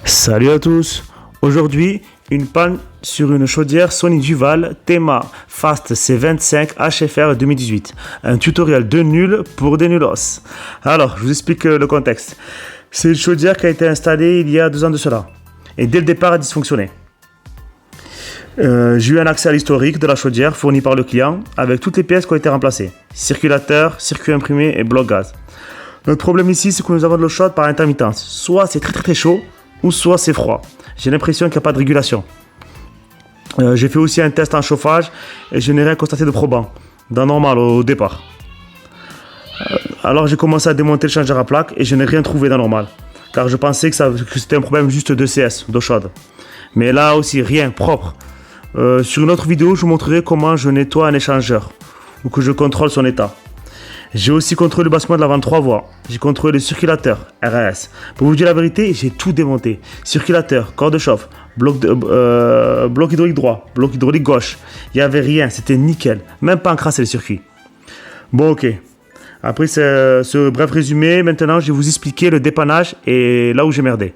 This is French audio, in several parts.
Salut à tous. Aujourd'hui, une panne sur une chaudière Sony Duval Tema Fast C25 HFR 2018. Un tutoriel de nul pour des nulos. Alors, je vous explique le contexte. C'est une chaudière qui a été installée il y a 2 ans de cela. Et dès le départ, elle dysfonctionnait. J'ai eu un accès à l'historique de la chaudière fourni par le client avec toutes les pièces qui ont été remplacées. Circulateur, circuit imprimé et bloc gaz. Notre problème ici, c'est que nous avons de l'eau chaude par intermittence. Soit c'est très chaud, ou soit c'est froid. J'ai l'impression qu'il n'y a pas de régulation. J'ai fait aussi un test en chauffage et je n'ai rien constaté de probant, dans normal au départ. Alors j'ai commencé à démonter le changeur à plaque et je n'ai rien trouvé dans normal, car je pensais que c'était un problème juste de CS, d'eau chaude. Mais là aussi, rien, propre. Sur une autre vidéo, je vous montrerai comment je nettoie un échangeur, ou que je contrôle son état. J'ai aussi contrôlé le basculement de la vanne 3 voies. J'ai contrôlé le circulateur, RAS. Pour vous dire la vérité, j'ai tout démonté. Circulateur, corps de chauffe, bloc hydraulique droit, bloc hydraulique gauche. Il n'y avait rien, c'était nickel. Même pas encrassé le circuit. Bon, ok. Après ce bref résumé, maintenant je vais vous expliquer le dépannage et là où j'ai merdé.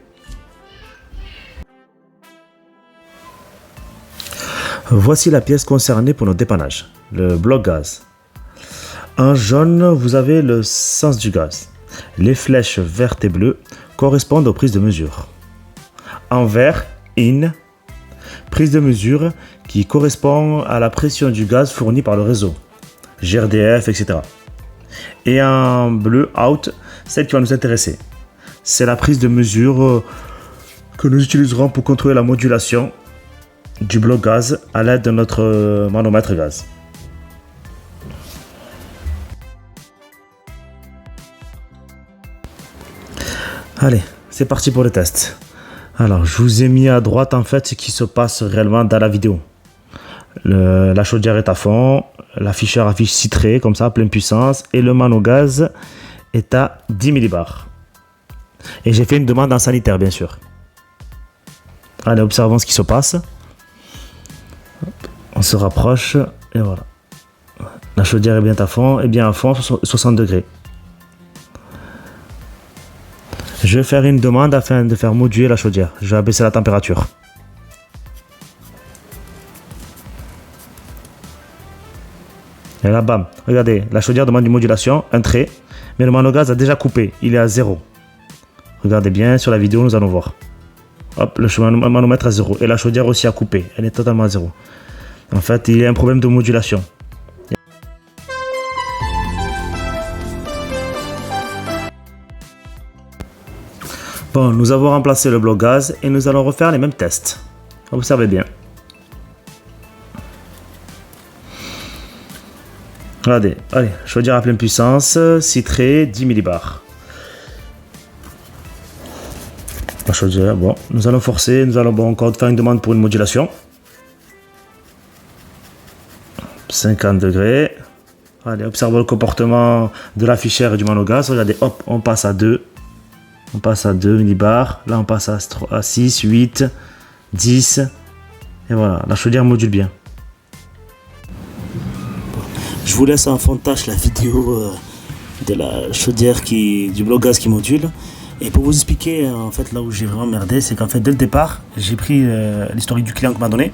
Voici la pièce concernée pour notre dépannage, le bloc gaz. En jaune, vous avez le sens du gaz. Les flèches vertes et bleues correspondent aux prises de mesure. En vert, IN, prise de mesure qui correspond à la pression du gaz fournie par le réseau, GRDF, etc. Et en bleu, OUT, celle qui va nous intéresser. C'est la prise de mesure que nous utiliserons pour contrôler la modulation du bloc gaz à l'aide de notre manomètre gaz. Allez, c'est parti pour le test. Alors, je vous ai mis à droite en fait ce qui se passe réellement dans la vidéo. La chaudière est à fond, l'afficheur affiche citré comme ça, pleine puissance, et le mano gaz est à 10 millibars. Et j'ai fait une demande en sanitaire, bien sûr. Allez, observons ce qui se passe. On se rapproche, et voilà. La chaudière est bien à fond, 60 degrés. Je vais faire une demande afin de faire moduler la chaudière. Je vais abaisser la température. Et là, bam. Regardez, la chaudière demande une modulation, un trait. Mais le manogaz a déjà coupé. Il est à 0. Regardez bien, sur la vidéo, nous allons voir. Hop, le manomètre à 0. Et la chaudière aussi a coupé. Elle est totalement à 0. En fait, il y a un problème de modulation. Bon, nous avons remplacé le bloc gaz et nous allons refaire les mêmes tests. Observez bien. Regardez, allez, chaudière à pleine puissance, citré, 10 millibars. La chaudière, bon, nous allons forcer, nous allons encore faire une demande pour une modulation. 50 degrés. Allez, observons le comportement de l'afficheur et du manogaz. Regardez, hop, on passe à 2. On passe à 2 millibars. Là, on passe à 6, 8, 10. Et voilà, la chaudière module bien. Je vous laisse en fond de tâche la vidéo de la chaudière du bloc gaz qui module. Et pour vous expliquer, en fait, là où j'ai vraiment merdé, c'est qu'en fait, dès le départ, j'ai pris l'historique du client qu'on m'a donné.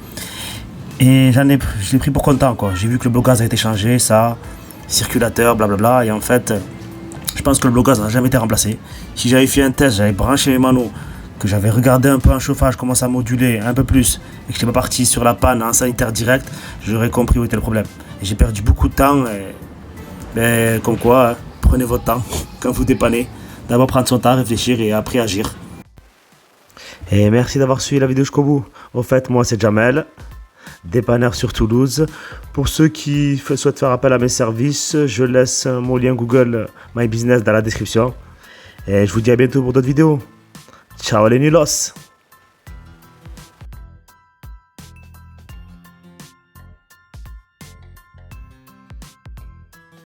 Et je l'ai pris pour content, quoi. J'ai vu que le bloc gaz a été changé, ça, circulateur, blablabla. Et en fait, je pense que le bloc gaz n'a jamais été remplacé. Si j'avais fait un test, j'avais branché les manos, que j'avais regardé un peu en chauffage, comment ça modulait un peu plus, et que je n'étais pas parti sur la panne en sanitaire direct, j'aurais compris où était le problème. Et j'ai perdu beaucoup de temps. Mais comme quoi, prenez votre temps quand vous dépannez. D'abord prendre son temps, réfléchir et après agir. Et merci d'avoir suivi la vidéo jusqu'au bout. Au fait, moi c'est Jamel, dépanneur sur Toulouse. Pour ceux qui souhaitent faire appel à mes services, je laisse mon lien Google My Business dans la description. Et je vous dis à bientôt pour d'autres vidéos. Ciao les nulos!